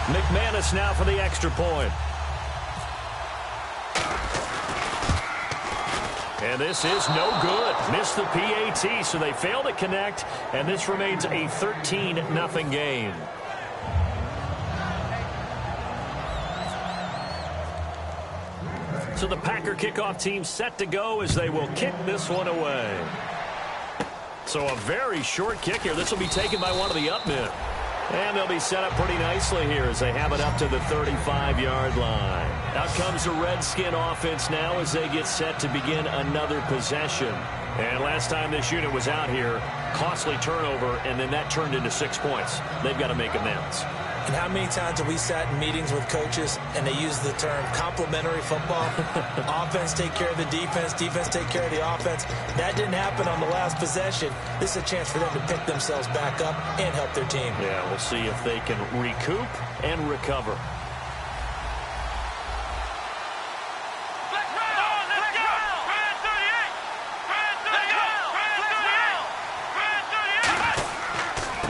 McManus now for the extra point. And this is no good. Missed the PAT, so they fail to connect, and this remains a 13-0 game. So the Packer kickoff team set to go as they will kick this one away. So a very short kick here. This will be taken by one of the up men. And they'll be set up pretty nicely here as they have it up to the 35-yard line. Out comes the Redskin offense now as they get set to begin another possession. And last time this unit was out here, costly turnover, and then that turned into 6 points. They've got to make amends. And how many times have we sat in meetings with coaches and they use the term complementary football? Offense take care of the defense, defense take care of the offense. That didn't happen on the last possession. This is a chance for them to pick themselves back up and help their team. Yeah, we'll see if they can recoup and recover.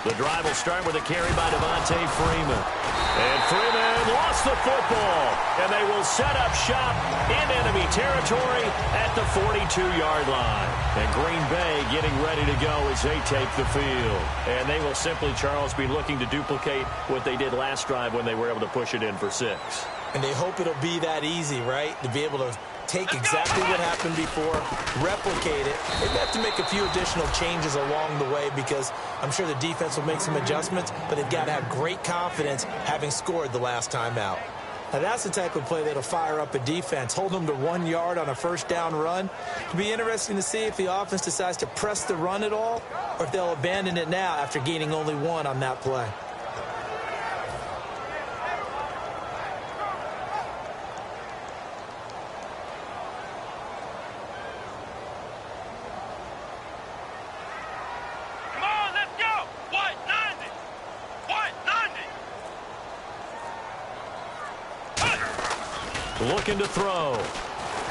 The drive will start with a carry by Devontae Freeman. And Freeman lost the football. And they will set up shop in enemy territory at the 42-yard line. And Green Bay getting ready to go as they take the field. And they will simply, Charles, be looking to duplicate what they did last drive when they were able to push it in for 6. And they hope it'll be that easy, right? To be able to take exactly what happened before, replicate it. They have to make a few additional changes along the way because I'm sure the defense will make some adjustments, but they've got to have great confidence having scored the last time out. Now, that's the type of play that'll fire up a defense, hold them to 1 yard on a first down run. It'll be interesting to see if the offense decides to press the run at all or if they'll abandon it now after gaining only 1 on that play. Looking to throw.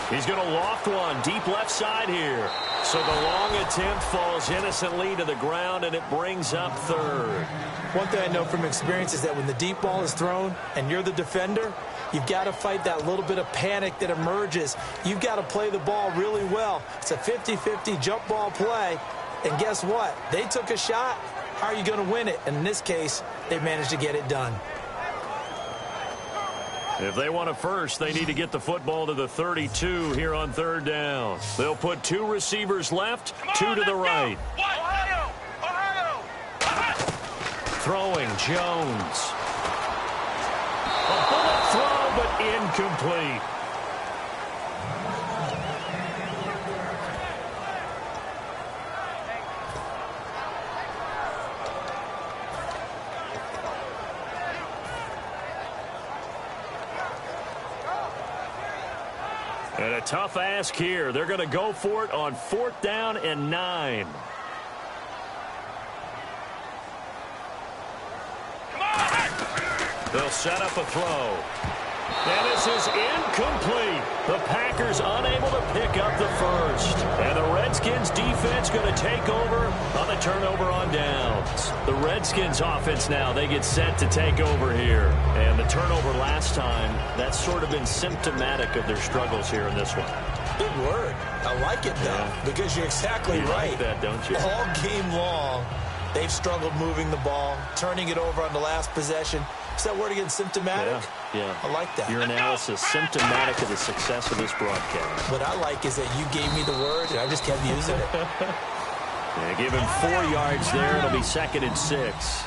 He's going to loft one deep left side here. So the long attempt falls innocently to the ground, and it brings up third. One thing I know from experience is that when the deep ball is thrown and you're the defender, you've got to fight that little bit of panic that emerges. You've got to play the ball really well. It's a 50-50 jump ball play. And guess what? They took a shot. How are you going to win it? And in this case, they managed to get it done. If they want a first, they need to get the football to the 32 here on third down. They'll put 2 receivers left, 2 to the right. Ohio! Throwing, Jones. A bullet throw, but incomplete. And a tough ask here. They're going to go for it on 4th down and 9. They'll set up a throw. And this is incomplete. The Packers unable to pick up the first. And the Redskins defense going to take over on the turnover on downs. The Redskins offense now, they get set to take over here. And the turnover last time, that's sort of been symptomatic of their struggles here in this one. Good word. I like it, though, because you're exactly right. You like that, don't you? All game long, they've struggled moving the ball, turning it over on the last possession. Is that word again, symptomatic? Yeah. I like that. Your analysis, symptomatic of the success of this broadcast. What I like is that you gave me the word, and I just kept using it. Yeah, give him 4 yards there. It'll be 2nd and 6.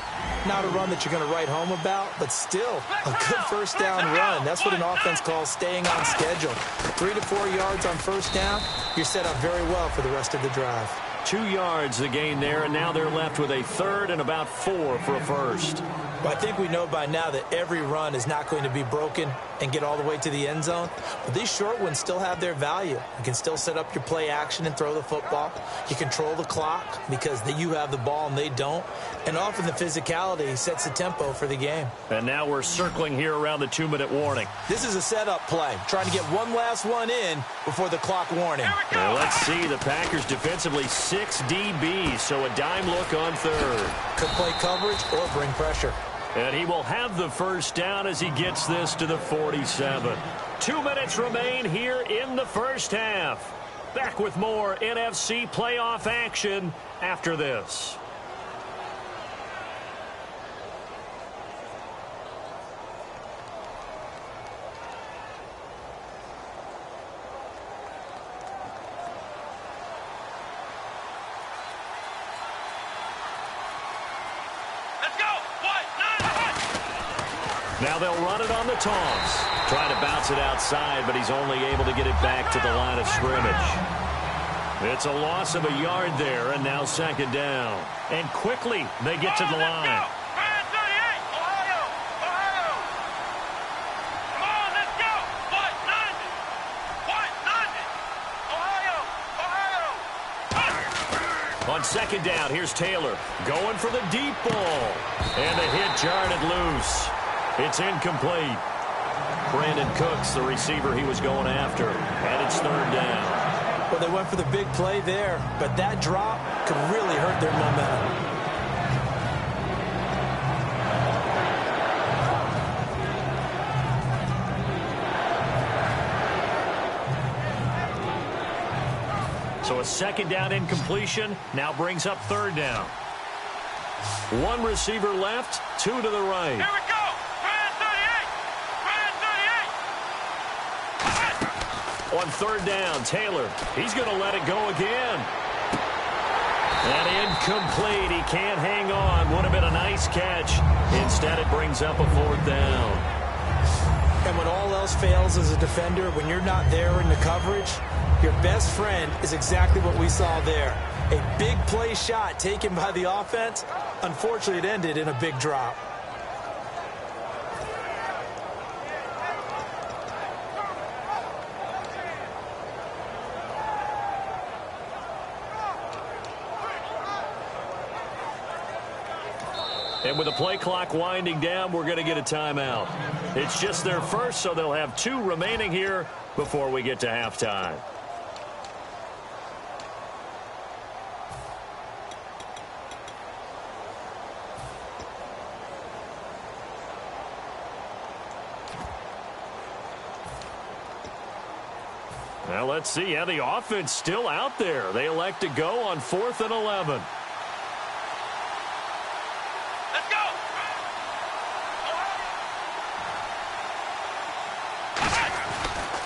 Not a run that you're going to write home about, but still a good first down run. That's what an offense calls staying on schedule. 3 to 4 yards on first down, you're set up very well for the rest of the drive. 2 yards the gain there, and now they're left with a 3rd and about 4 for a first. Well, I think we know by now that every run is not going to be broken and get all the way to the end zone. But these short ones still have their value. You can still set up your play action and throw the football. You control the clock because you have the ball and they don't. And often the physicality sets the tempo for the game. And now we're circling here around the 2-minute warning. This is a setup play, trying to get one last one in before the clock warning. Well, let's see. The Packers defensively 6 DBs, so a dime look on 3rd. Could play coverage or bring pressure. And he will have the first down as he gets this to the 47. 2 minutes remain here in the first half. Back with more NFC playoff action after this. Now they'll run it on the toss. Trying to bounce it outside, but he's only able to get it back to the line of scrimmage. It's a loss of a yard there, and now second down. And quickly, they get to the line. On second down, here's Taylor going for the deep ball. And the hit jarred it loose. It's incomplete. Brandon Cooks, the receiver he was going after. And it's third down. Well, they went for the big play there, but that drop could really hurt their momentum. So a second down incompletion now brings up third down. One receiver left, two to the right. Here we go. On third down, Taylor, he's going to let it go again. And incomplete. He can't hang on. Would have been a nice catch. Instead, it brings up a fourth down. And when all else fails as a defender, when you're not there in the coverage, your best friend is exactly what we saw there. A big play shot taken by the offense. Unfortunately, it ended in a big drop. And with the play clock winding down, we're going to get a timeout. It's just their first, so they'll have two remaining here before we get to halftime. Now let's see how the offense still out there. They elect to go on 4th and 11.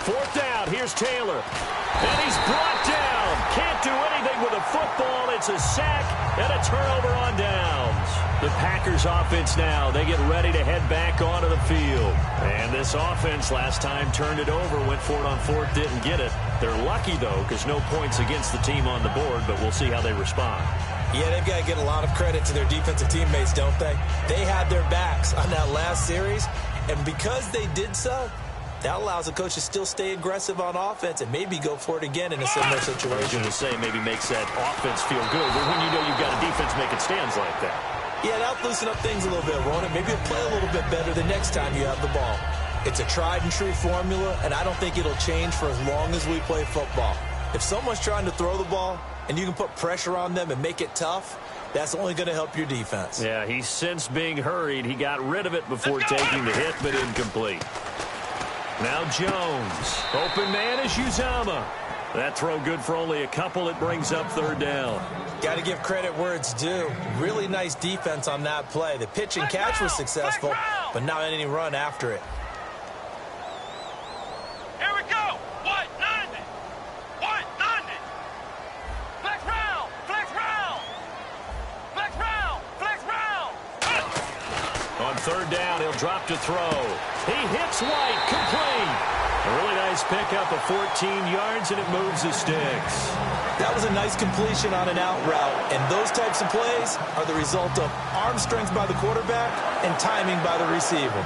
Fourth down, here's Taylor. And he's brought down. Can't do anything with a football. It's a sack and a turnover on downs. The Packers offense now, they get ready to head back onto the field. And this offense last time turned it over, went for it on 4th, didn't get it. They're lucky, though, because no points against the team on the board, but we'll see how they respond. Yeah, they've got to get a lot of credit to their defensive teammates, don't they? They had their backs on that last series, and because they did so, that allows the coach to still stay aggressive on offense and maybe go for it again in a similar situation. I was going to say maybe makes that offense feel good, but when you know you've got a defense making stands like that. Yeah, that'll loosen up things a little bit, won't it? Maybe you'll play a little bit better the next time you have the ball. It's a tried-and-true formula, and I don't think it'll change for as long as we play football. If someone's trying to throw the ball and you can put pressure on them and make it tough, that's only going to help your defense. Yeah, he's since being hurried. He got rid of it before taking the hit, but incomplete. Now Jones. Open man is Uzama. That throw good for only a couple. It brings up third down. Got to give credit where it's due. Really nice defense on that play. The pitch and catch was successful, but not any run after it. Here we go. What? Nothing. What? Nothing. Flex round. Flex round. Flex round. Flex round. On third down, he'll drop to throw. He hits White, complete. A really nice pickup of 14 yards, and it moves the sticks. That was a nice completion on an out route, and those types of plays are the result of arm strength by the quarterback and timing by the receiver.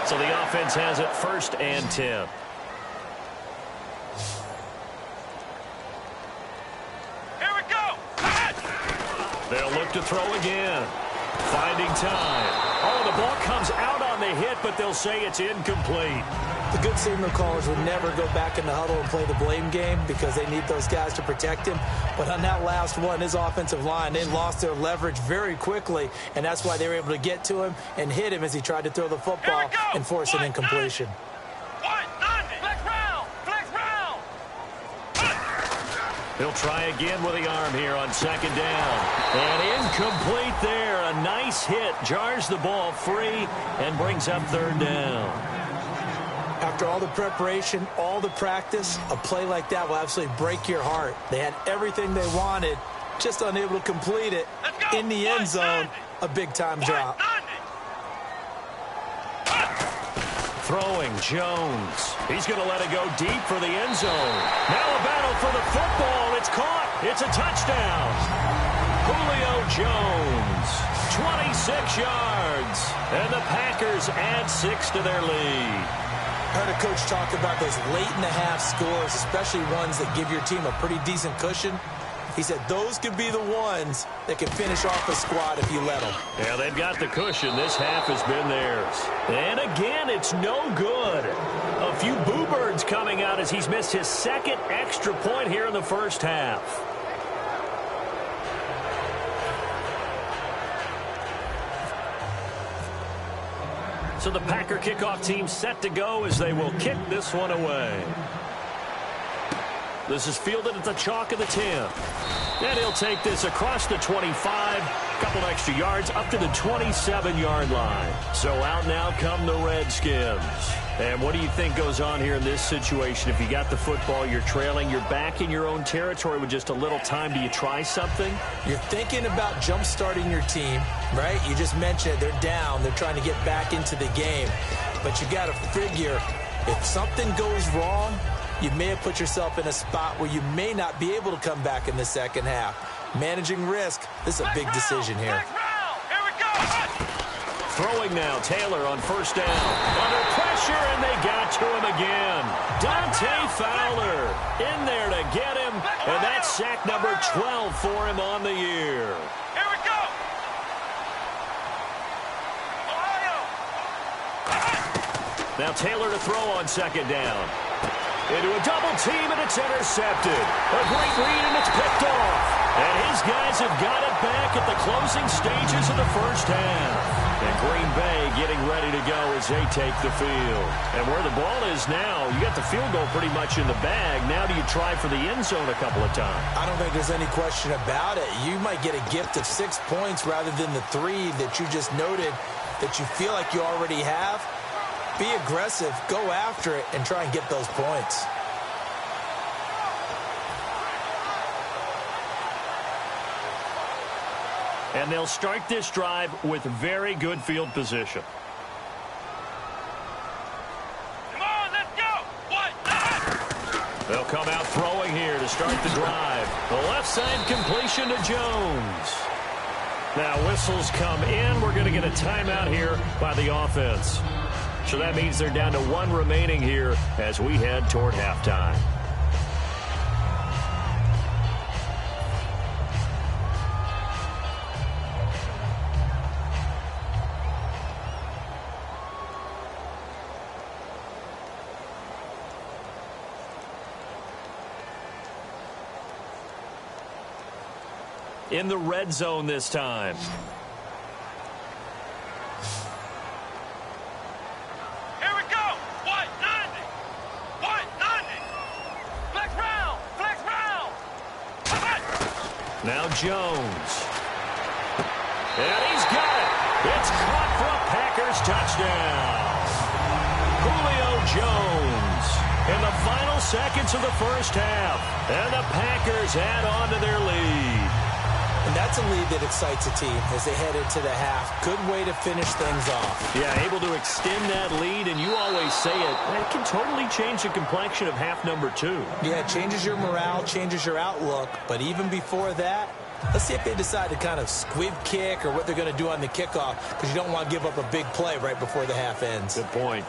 So the offense has it 1st and 10. They'll look to throw again. Finding time. Oh, the ball comes out on the hit, but they'll say it's incomplete. The good signal callers would never go back in the huddle and play the blame game because they need those guys to protect him. But on that last one, his offensive line, they lost their leverage very quickly, and that's why they were able to get to him and hit him as he tried to throw the football and force an incompletion. He'll try again with the arm here on second down. And incomplete there. A nice hit. Jars the ball free and brings up third down. After all the preparation, all the practice, a play like that will absolutely break your heart. They had everything they wanted, just unable to complete it. In the end zone, a big-time drop. Throwing, Jones. He's going to let it go deep for the end zone. Now a battle for the football. It's caught. It's a touchdown. Julio Jones, 26 yards. And the Packers add 6 to their lead. I heard a coach talk about those late-in-the-half scores, especially ones that give your team a pretty decent cushion. He said those could be the ones that can finish off a squad if you let them. Yeah, they've got the cushion. This half has been theirs. And again, it's no good. A few boo birds coming out as he's missed his second extra point here in the first half. So the Packer kickoff team set to go as they will kick this one away. This is fielded at the chalk of the 10. And he'll take this across the 25, a couple extra yards up to the 27-yard line. So out now come the Redskins. And what do you think goes on here in this situation? If you got the football, you're trailing, you're back in your own territory with just a little time. Do you try something? You're thinking about jump-starting your team, right? You just mentioned it. They're down. They're trying to get back into the game. But you got to figure if something goes wrong, you may have put yourself in a spot where you may not be able to come back in the second half. Managing risk, this is a big decision here. Throwing now, Taylor on first down. Under pressure, and they got to him again. Dante Fowler in there to get him, and that's sack number 12 for him on the year. Here we go. Now Taylor to throw on second down. Into a double team, and it's intercepted. A great read, and it's picked off. And his guys have got it back at the closing stages of the first half. And Green Bay getting ready to go as they take the field. And where the ball is now, you got the field goal pretty much in the bag. Now do you try for the end zone a couple of times? I don't think there's any question about it. You might get a gift of 6 points rather than the 3 that you just noted that you feel like you already have. Be aggressive, go after it, and try and get those points. And they'll start this drive with very good field position. Come on, let's go. What? They'll come out throwing here to start the drive. The left side completion to Jones. Now whistles come in. We're going to get a timeout here by the offense. So that means they're down to 1 remaining here as we head toward halftime. In the red zone this time. Now Jones. And he's got it. It's caught for a Packers touchdown. Julio Jones in the final seconds of the first half. And the Packers add on to their lead. And that's a lead that excites a team as they head into the half. Good way to finish things off. Yeah, able to extend that lead, and you always say it can totally change the complexion of half number 2. Yeah, it changes your morale, changes your outlook. But even before that, let's see if they decide to kind of squib kick or what they're going to do on the kickoff, because you don't want to give up a big play right before the half ends. Good point.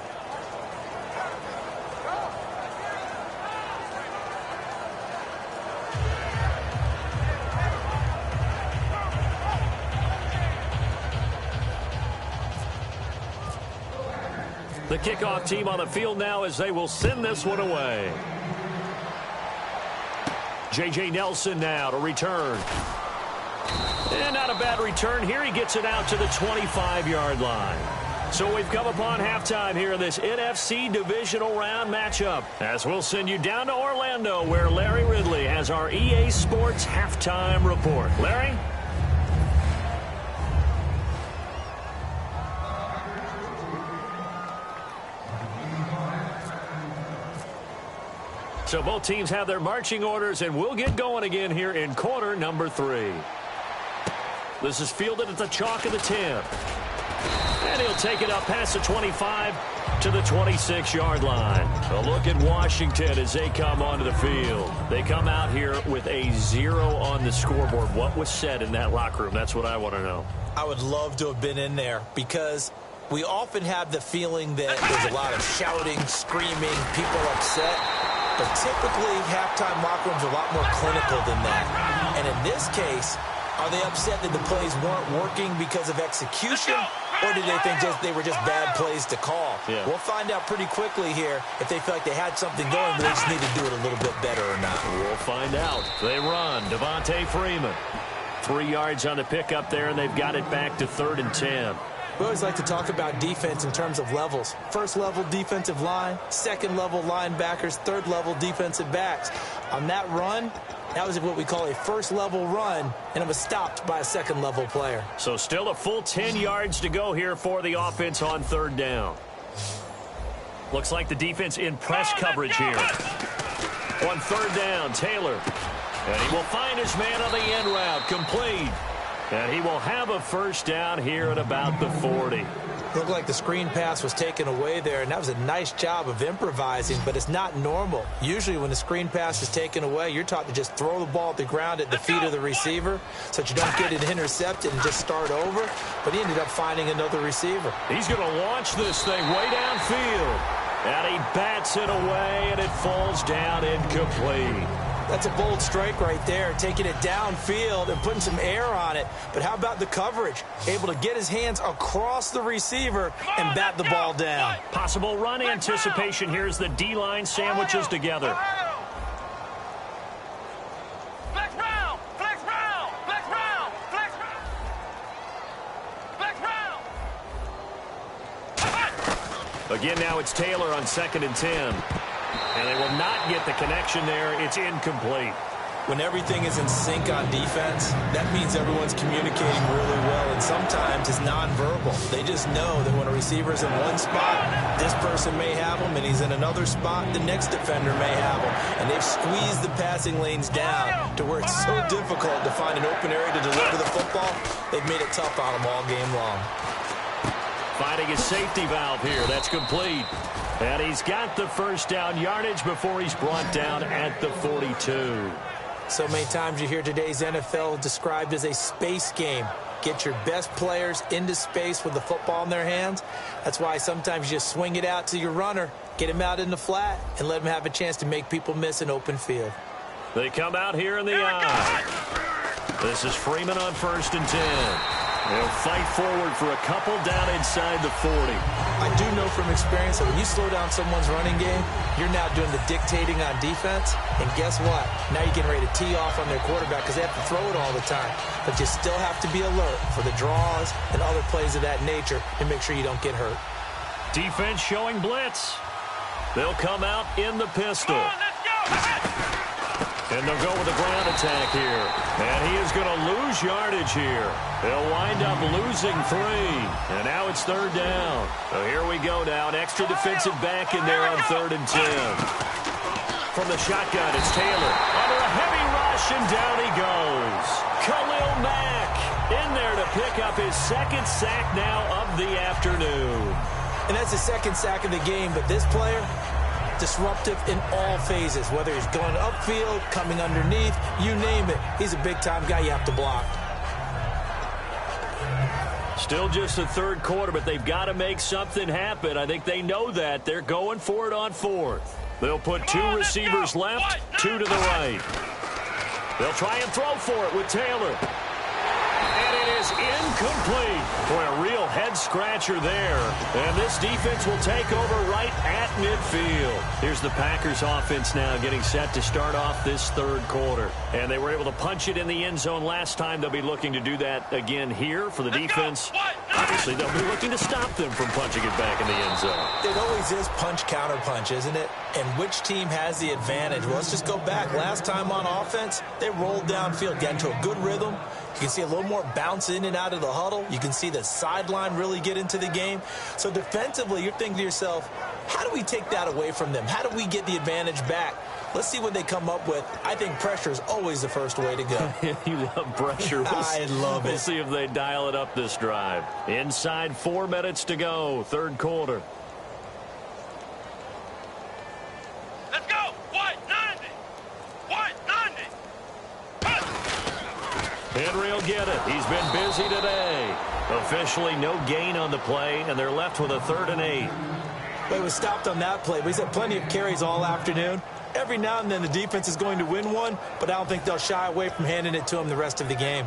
The kickoff team on the field now as they will send this one away. J.J. Nelson now to return. And not a bad return here. He gets it out to the 25-yard line. So we've come upon halftime here in this NFC Divisional Round matchup. As we'll send you down to Orlando, where Larry Ridley has our EA Sports Halftime Report. Larry? So both teams have their marching orders, and we'll get going again here in quarter number 3. This is fielded at the chalk of the 10. And he'll take it up past the 25 to the 26-yard line. A look at Washington as they come onto the field. They come out here with a 0 on the scoreboard. What was said in that locker room? That's what I want to know. I would love to have been in there because we often have the feeling that there's a lot of shouting, screaming, people upset. But typically, halftime locker rooms are a lot more clinical than that. And in this case, are they upset that the plays weren't working because of execution, or do they think they were just bad plays to call? Yeah. We'll find out pretty quickly here if they feel like they had something going, but they just need to do it a little bit better or not. We'll find out. They run. Devontae Freeman. 3 yards on the pickup there, and they've got it back to 3rd and 10. We always like to talk about defense in terms of levels. First level defensive line, second level linebackers, third level defensive backs. On that run, that was what we call a first level run, and it was stopped by a second level player. So still a full 10 yards to go here for the offense on 3rd down. Looks like the defense in press coverage here. On 3rd down, Taylor. And he will find his man on the end route, complete. And he will have a first down here at about the 40. Looked like the screen pass was taken away there, and that was a nice job of improvising, but it's not normal. Usually when the screen pass is taken away, you're taught to just throw the ball at the ground at the feet of the receiver so that you don't get it intercepted and just start over. But he ended up finding another receiver. He's going to launch this thing way downfield. And he bats it away, and it falls down incomplete. That's a bold strike right there, taking it downfield and putting some air on it. But how about the coverage? Able to get his hands across the receiver and bat the ball down. Possible run anticipation here as the D-line sandwiches together. Flex round! Flex round! Flex round! Flex round! Flex round! Again, now it's Taylor on 2nd and 10. And they will not get the connection there. It's incomplete. When everything is in sync on defense, that means everyone's communicating really well, and sometimes it's nonverbal. They just know that when a receiver's in one spot, this person may have him, and he's in another spot, the next defender may have him. And they've squeezed the passing lanes down to where it's so difficult to find an open area to deliver the football. They've made it tough on them all game long. Finding his safety valve here. That's complete. And he's got the first down yardage before he's brought down at the 42. So many times you hear today's NFL described as a space game. Get your best players into space with the football in their hands. That's why sometimes you just swing it out to your runner, get him out in the flat, and let him have a chance to make people miss an open field. They come out here in the eye. This is Freeman on 1st and 10. They'll fight forward for a couple down inside the 40. I do know from experience that when you slow down someone's running game, you're now doing the dictating on defense. And guess what? Now you're getting ready to tee off on their quarterback because they have to throw it all the time. But you still have to be alert for the draws and other plays of that nature and make sure you don't get hurt. Defense showing blitz. They'll come out in the pistol. And they'll go with a ground attack here. And he is going to lose yardage here. They'll wind up losing 3. And now it's 3rd down. So here we go now. An extra defensive back in there on 3rd and 10. From the shotgun, it's Taylor. Under a heavy rush, and down he goes. Khalil Mack in there to pick up his 2nd sack now of the afternoon. And that's the 2nd sack of the game. But this player, disruptive in all phases, whether he's going upfield, coming underneath, you name it. He's a big-time guy you have to block. Still just the 3rd quarter, but they've got to make something happen. I think they know that. They're going for it on 4th. They'll put 2 receivers left, 2 to the right. They'll try and throw for it with Taylor. And it is incomplete. Boy, a real head-scratcher there. And this defense will take over right at midfield. Here's the Packers offense now getting set to start off this third quarter. And they were able to punch it in the end zone last time. They'll be looking to do that again here for the defense. Obviously, they'll be looking to stop them from punching it back in the end zone. It always is punch-counter-punch, isn't it? And which team has the advantage? Well, let's just go back. Last time on offense, they rolled downfield, got into a good rhythm. You can see a little more bounce in and out of the huddle. You can see the sideline really get into the game. So defensively, you're thinking to yourself, how do we take that away from them? How do we get the advantage back? Let's see what they come up with. I think pressure is always the first way to go. You love pressure. I love it. We'll see if they dial it up this drive. Inside 4 minutes to go, third quarter. Let's go. What? 90. What? 90. Henry will get it. He's been busy today. Officially no gain on the play, and they're left with a 3rd and 8. Well, he was stopped on that play, but he's had plenty of carries all afternoon. Every now and then the defense is going to win one, but I don't think they'll shy away from handing it to him the rest of the game.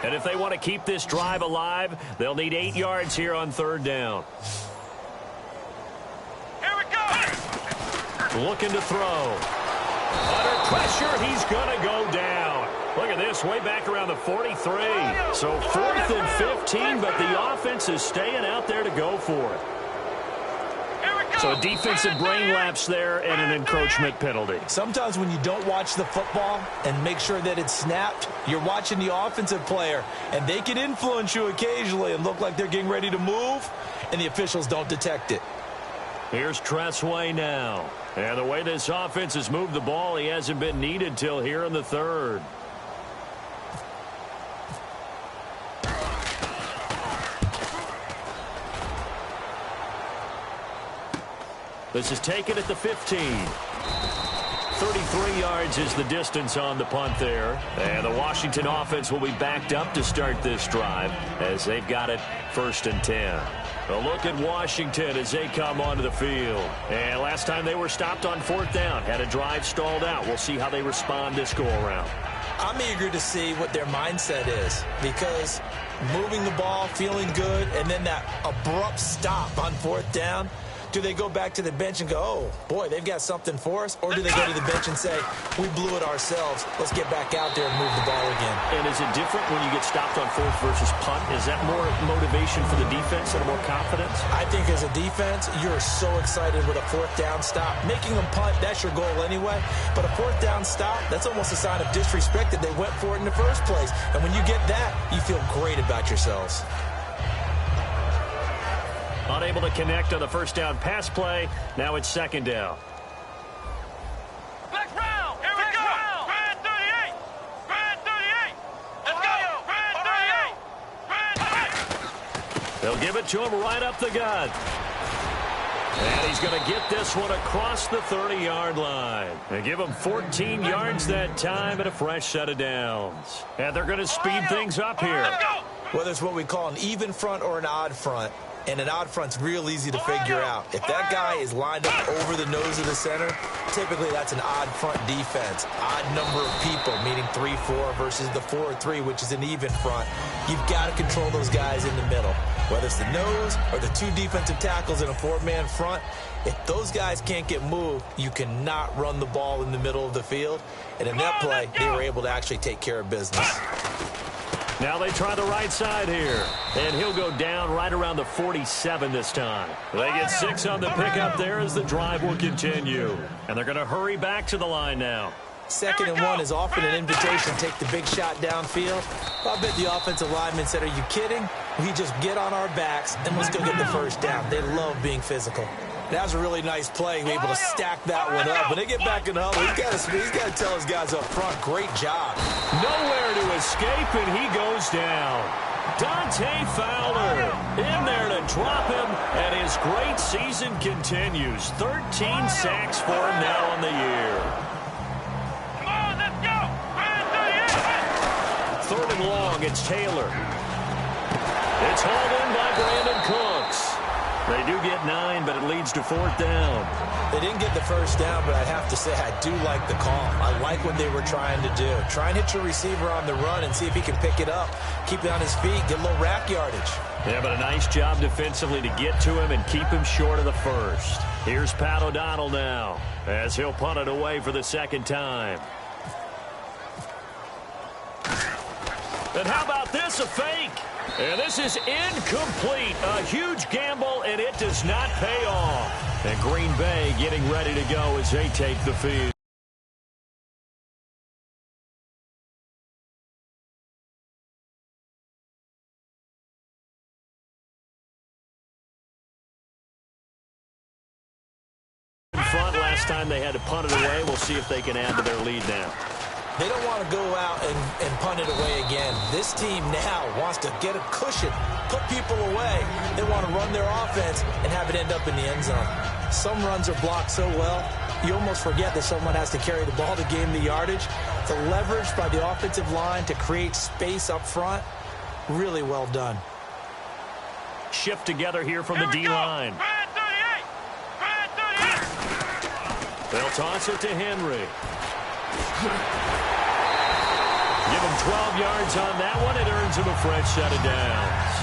And if they want to keep this drive alive, they'll need 8 yards here on 3rd down. Looking to throw. Under pressure, he's going to go down. Look at this, way back around the 43. So 4th and 15, but the offense is staying out there to go for it. So a defensive brain lapse there and an encroachment penalty. Sometimes when you don't watch the football and make sure that it's snapped, you're watching the offensive player, and they can influence you occasionally and look like they're getting ready to move, and the officials don't detect it. Here's Tressway now. And the way this offense has moved the ball, he hasn't been needed till here in the 3rd. This is taken at the 15. 33 yards is the distance on the punt there. And the Washington offense will be backed up to start this drive as they've got it 1st and 10. A look at Washington as they come onto the field. And last time they were stopped on 4th down, had a drive stalled out. We'll see how they respond this go-around. I'm eager to see what their mindset is, because moving the ball, feeling good, and then that abrupt stop on 4th down, do they go back to the bench and go, oh, boy, they've got something for us? Or do they go to the bench and say, we blew it ourselves, let's get back out there and move the ball again? And is it different when you get stopped on 4th versus punt? Is that more motivation for the defense and more confidence? I think as a defense, you're so excited with a 4th down stop. Making them punt, that's your goal anyway. But a 4th down stop, that's almost a sign of disrespect that they went for it in the first place. And when you get that, you feel great about yourselves. Unable to connect on the 1st down pass play. Now it's 2nd down. Flex round. Here we go. Grand 38. Grand 38. Let's go. Grand 38. They'll give it to him right up the gut. And he's going to get this one across the 30-yard line. And give him 14 yards that time and a fresh set of downs. And they're going to speed things up here. Whether it's what we call an even front or an odd front, and an odd front's real easy to figure out. If that guy is lined up over the nose of the center, typically that's an odd front defense. Odd number of people, meaning 3-4 versus the 4-3, which is an even front. You've got to control those guys in the middle. Whether it's the nose or the 2 defensive tackles in a 4-man front, if those guys can't get moved, you cannot run the ball in the middle of the field. And in that play, they were able to actually take care of business. Now they try the right side here. And he'll go down right around the 47 this time. They get 6 on the pickup there as the drive will continue. And they're going to hurry back to the line now. 2nd and 1 is often an invitation to take the big shot downfield. I bet the offensive lineman said, are you kidding? We just get on our backs and let's go get the 1st down. They love being physical. That was a really nice play, able to stack that one up. When they get back in the huddle, he's got to tell his guys up front, great job. Nowhere to escape, and he goes down. Dante Fowler in there to drop him, and his great season continues. 13 sacks for him now on the year. Come on, let's go. 3rd and long It's Taylor. It's hauled in by Brandon Cooks. They do get 9, but it leads to 4th down. They didn't get the first down, but I have to say I do like the call. I like what they were trying to do. Try and hit your receiver on the run and see if he can pick it up. Keep it on his feet, get a little rack yardage. Yeah, but a nice job defensively to get to him and keep him short of the first. Here's Pat O'Donnell now as he'll punt it away for the 2nd time. And how about this, a fake? And this is incomplete. A huge gamble, and it does not pay off. And Green Bay getting ready to go as they take the field. In front last time they had to punt it away. We'll see if they can add to their lead now. They don't want to go out and punt it away again. This team now wants to get a cushion, put people away. They want to run their offense and have it end up in the end zone. Some runs are blocked so well, you almost forget that someone has to carry the ball to gain the yardage. The leverage by the offensive line to create space up front, really well done. Shift together here from the D-line. They'll toss it to Henry. Give him 12 yards on that one. It earns him a fresh set of downs.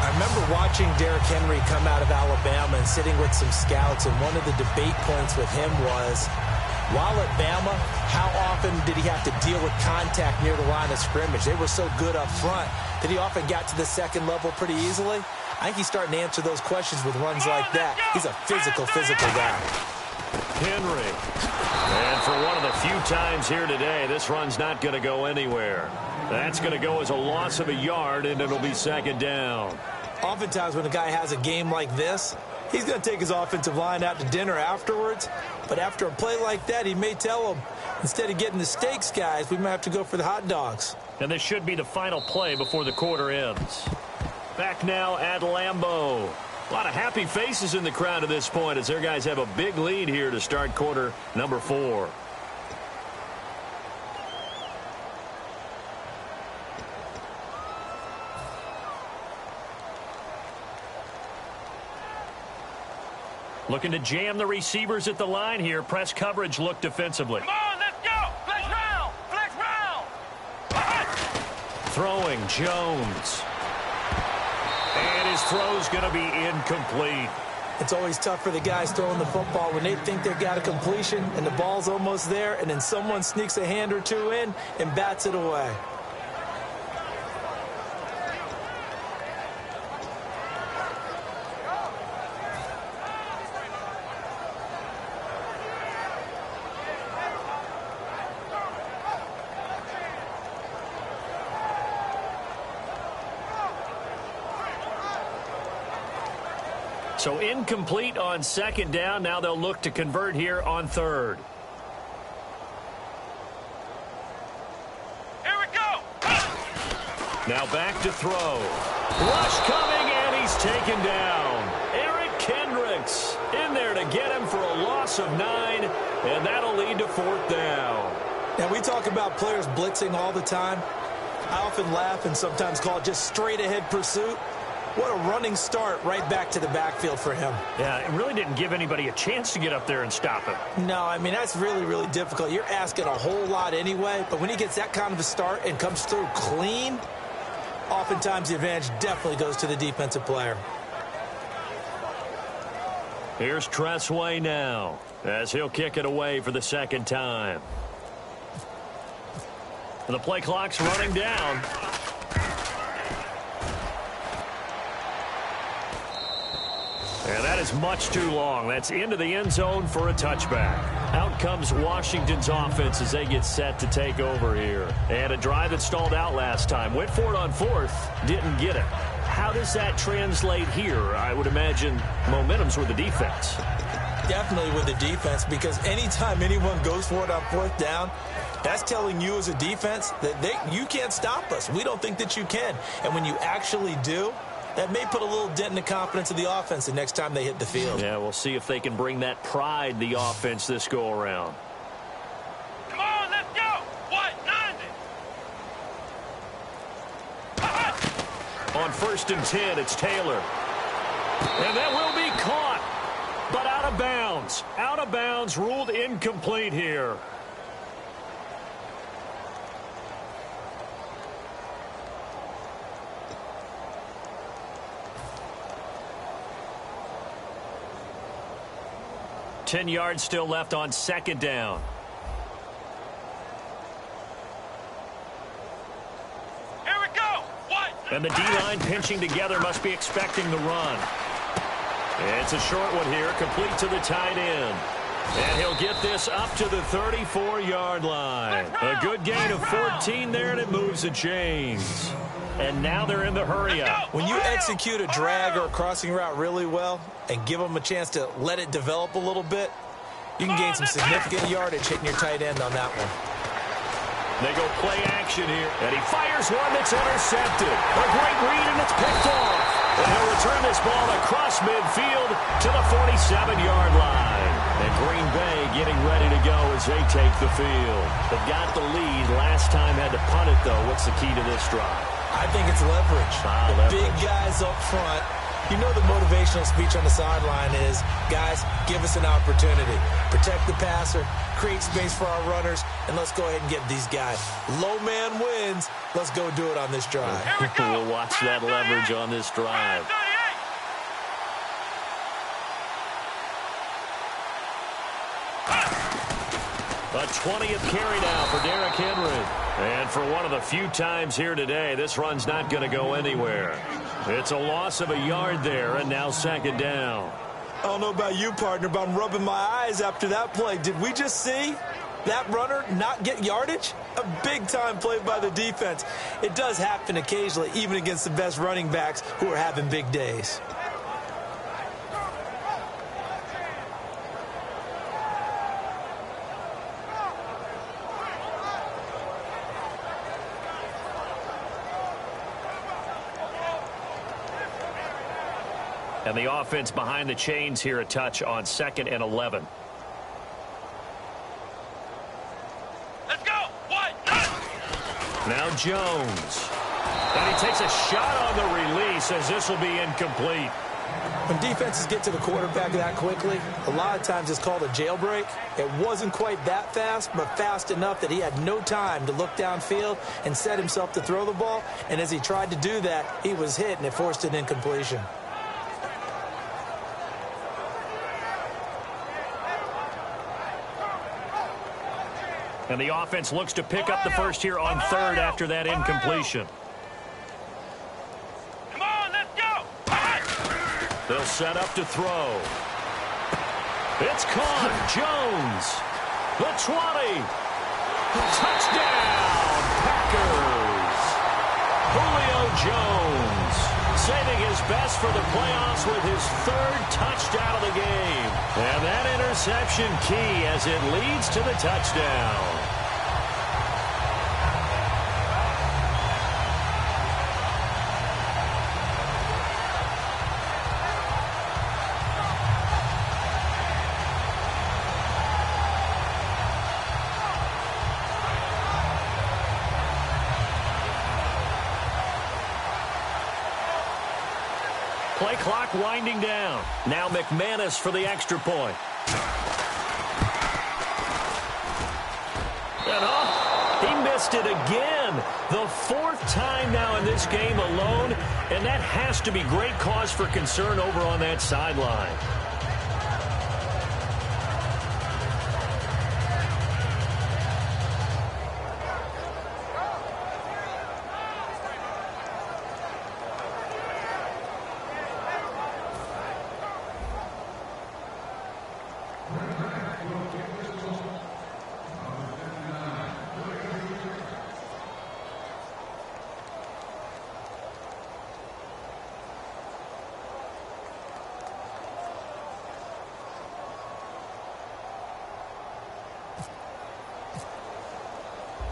I remember watching Derrick Henry come out of Alabama and sitting with some scouts, and one of the debate points with him was, while at Bama, how often did he have to deal with contact near the line of scrimmage? They were so good up front that he often got to the second level pretty easily. I think he's starting to answer those questions with runs like that. He's a physical guy. Henry. And for one of the few times here today, this run's not going to go anywhere. That's going to go as a loss of a yard, and it'll be 2nd down. Oftentimes when a guy has a game like this, he's going to take his offensive line out to dinner afterwards. But after a play like that, he may tell them, instead of getting the steaks, guys, we might have to go for the hot dogs. And this should be the final play before the quarter ends. Back now at Lambeau. A lot of happy faces in the crowd at this point as their guys have a big lead here to start quarter number 4. Looking to jam the receivers at the line here. Press coverage look defensively. Come on, let's go. Flex round. Flex round. Throwing Jones. And his throw's going to be incomplete. It's always tough for the guys throwing the football when they think they've got a completion and the ball's almost there, and then someone sneaks a hand or two in and bats it away. So incomplete on 2nd down. Now they'll look to convert here on 3rd. Here we go. Now back to throw. Rush coming, and he's taken down. Eric Kendricks in there to get him for a loss of 9, and that'll lead to 4th down. Now, we talk about players blitzing all the time. I often laugh and sometimes call it just straight-ahead pursuit. What a running start right back to the backfield for him. Yeah, it really didn't give anybody a chance to get up there and stop him. No, I mean, that's really, really difficult. You're asking a whole lot anyway, but when he gets that kind of a start and comes through clean, oftentimes the advantage definitely goes to the defensive player. Here's Tressway now as he'll kick it away for the 2nd time. The play clock's running down. And that is much too long. That's into the end zone for a touchback. Out comes Washington's offense as they get set to take over here. And a drive that stalled out last time. Went for it on 4th. Didn't get it. How does that translate here? I would imagine momentum's with the defense. Definitely with the defense, because anytime anyone goes for it on 4th down, that's telling you as a defense that you can't stop us. We don't think that you can. And when you actually do, that may put a little dent in the confidence of the offense the next time they hit the field. Yeah, we'll see if they can bring that pride, the offense, this go-around. Come on, let's go. What? 90. On 1st and 10, it's Taylor. And that will be caught, but out of bounds. Out of bounds, ruled incomplete here. Ten yards still left on 2nd down. Here we go. What? And the D-line pinching together, must be expecting the run. It's a short one here, complete to the tight end. And he'll get this up to the 34-yard line. A good gain of 14 there, and it moves the chains. And now they're in the hurry-up. When you execute a drag or a crossing route really well and give them a chance to let it develop a little bit, you can gain some significant yardage hitting your tight end on that one. They go play action here, and he fires one that's intercepted. A great read, and it's picked off. And he'll return this ball across midfield to the 47-yard line. And Green Bay getting ready to go as they take the field. They've got the lead. Last time had to punt it, though. What's the key to this drive? I think it's leverage. The big guys up front. You know the motivational speech on the sideline is, guys, give us an opportunity. Protect the passer, create space for our runners, and let's go ahead and get these guys. Low man wins. Let's go do it on this drive. We'll watch that leverage on this drive. A 20th carry now for Derrick Henry. And for one of the few times here today, this run's not going to go anywhere. It's a loss of a yard there, and now 2nd down. I don't know about you, partner, but I'm rubbing my eyes after that play. Did we just see that runner not get yardage? A big-time play by the defense. It does happen occasionally, even against the best running backs who are having big days. And the offense behind the chains here, a touch on 2nd and 11. Let's go. What? Now Jones. And he takes a shot on the release as this will be incomplete. When defenses get to the quarterback that quickly, a lot of times it's called a jailbreak. It wasn't quite that fast, but fast enough that he had no time to look downfield and set himself to throw the ball. And as he tried to do that, he was hit, and it forced an incompletion. And the offense looks to pick up the first here on 3rd after that incompletion. Come on, let's go. They'll set up to throw. It's caught. Jones. The 20. Touchdown, Packers. Julio Jones saving his best for the playoffs with his 3rd touchdown of the game. And that interception key as it leads to the touchdown. Play clock winding down. Now McManus for the extra point. And he missed it again. The 4th time now in this game alone, and that has to be great cause for concern over on that sideline.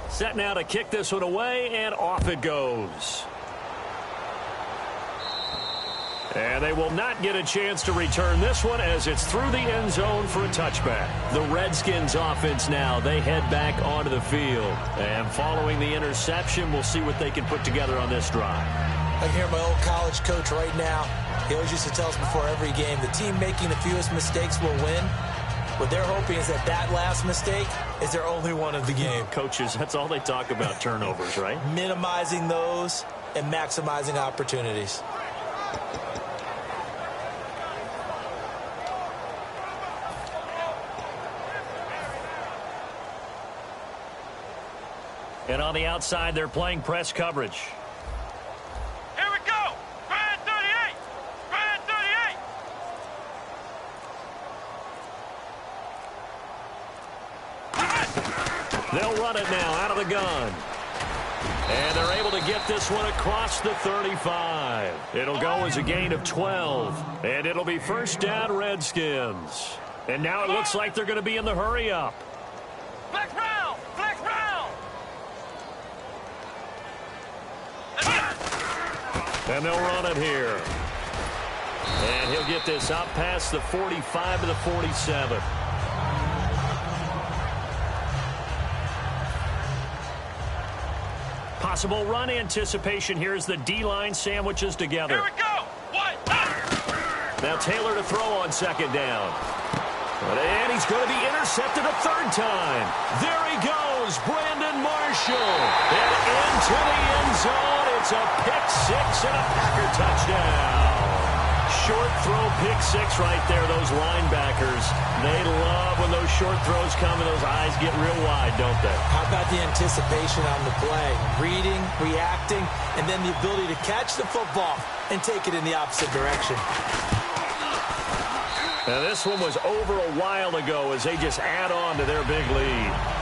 Set now to kick this one away, and off it goes. And they will not get a chance to return this one as it's through the end zone for a touchback. The Redskins offense now, they head back onto the field. And following the interception, we'll see what they can put together on this drive. I can hear my old college coach right now. He always used to tell us before every game, the team making the fewest mistakes will win. What they're hoping is that last mistake is their only one of the game. Coaches, that's all they talk about, turnovers, right? Minimizing those and maximizing opportunities. And on the outside, they're playing press coverage. Here we go. Grand 38. Grand 38. They'll run it now out of the gun. And they're able to get this one across the 35. It'll go as a gain of 12. And it'll be first down, Redskins. And now it looks like they're going to be in the hurry up. Flex round. Flex round. And they'll run it here. And he'll get this out past the 45 to the 47. Possible run anticipation here as the D-line sandwiches together. Here we go. What? Now Taylor to throw on second down. And he's going to be intercepted a third time. There he goes, Brandon Marshall. And into the end zone. It's a pick six and a Packer touchdown. Short throw pick six right there. Those linebackers, they love when those short throws come and those eyes get real wide, don't they? How about the anticipation on the play? Reading, reacting, and then the ability to catch the football and take it in the opposite direction. Now this one was over a while ago as they just add on to their big lead.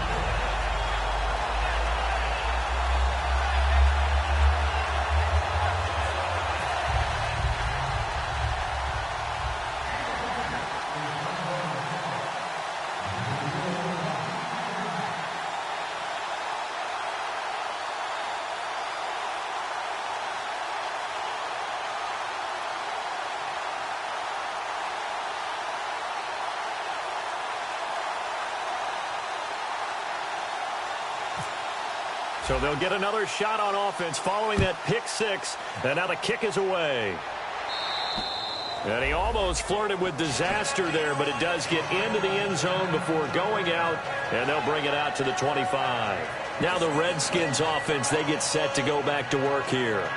So they'll get another shot on offense following that pick six. And now the kick is away. And he almost flirted with disaster there, but it does get into the end zone before going out. And they'll bring it out to the 25. Now the Redskins offense, they get set to go back to work here.